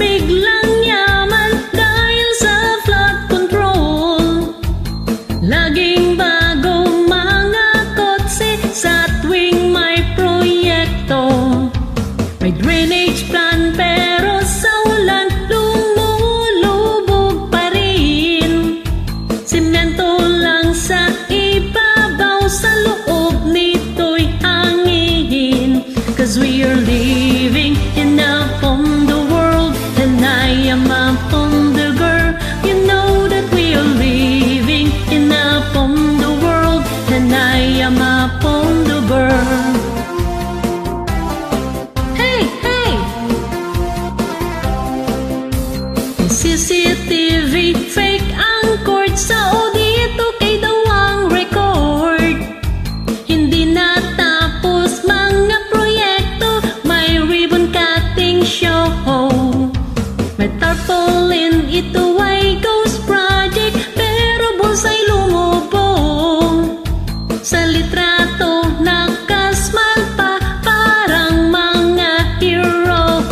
biglang yaman dahil sa flood control. Laging bagong mga kotse sa tuwing may proyekto. May drainage plan pero sa ulan lumulubog pa rin. Semento lang sa ibabaw, sa loob nito'y hangin. 'Cause we are living in a Pondo world, and I am a Pondo girl. You know that we are living in a Pondo world, and I am a Pondo girl. Hey, hey! CCTV, fake ang court sa audito kay daw ang record. Hindi natapos mga proyekto, may ribbon cutting show. May tarpaulin, ito ay ghost project, pero bonsai lumubog. Sa litrato nakasmal pa, parang mga hero.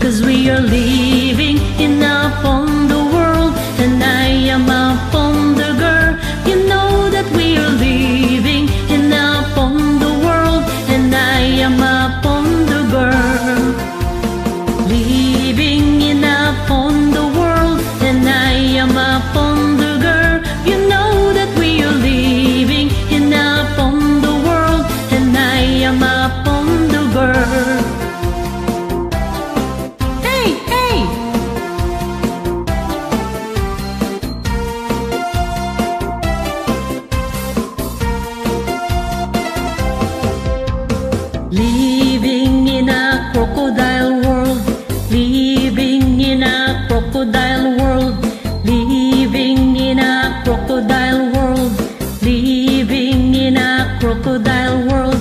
'Cause we are living in a Pondo world, and I am a Pondo girl. You know that we are living in a Pondo world, and I am a Pondo girl. Living in a Pondo world, and I am a Pondo girl. You know that we are living in a Pondo world, and I am a Pondo girl. Hey, hey! Living in a crocodile world, living in a crocodile world, living in a crocodile world, living in a crocodile world.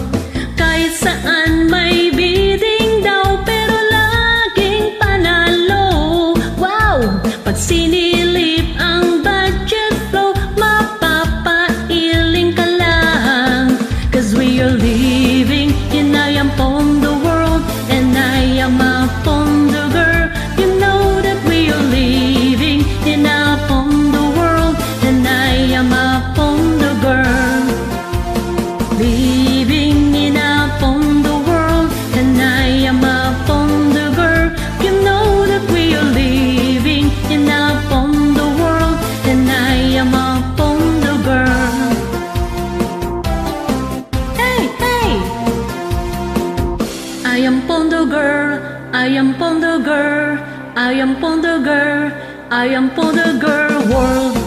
Kahit saan may bidding daw, pero laging panalo. Wow! Pag sinilip ang budget flow, mapapailing ka lang. 'Cause we are living in I am Pondo world, and I am a Pondo girl. You know that we are living in a Pondo world, and I am a Pondo girl. Living in a Pondo world, and I am a Pondo girl. You know that we are living in a Pondo world, and I am a Pondo girl. Hey, hey! I am Pondo girl, I am Pondo girl, I am Pondo girl, I am Pondo girl world.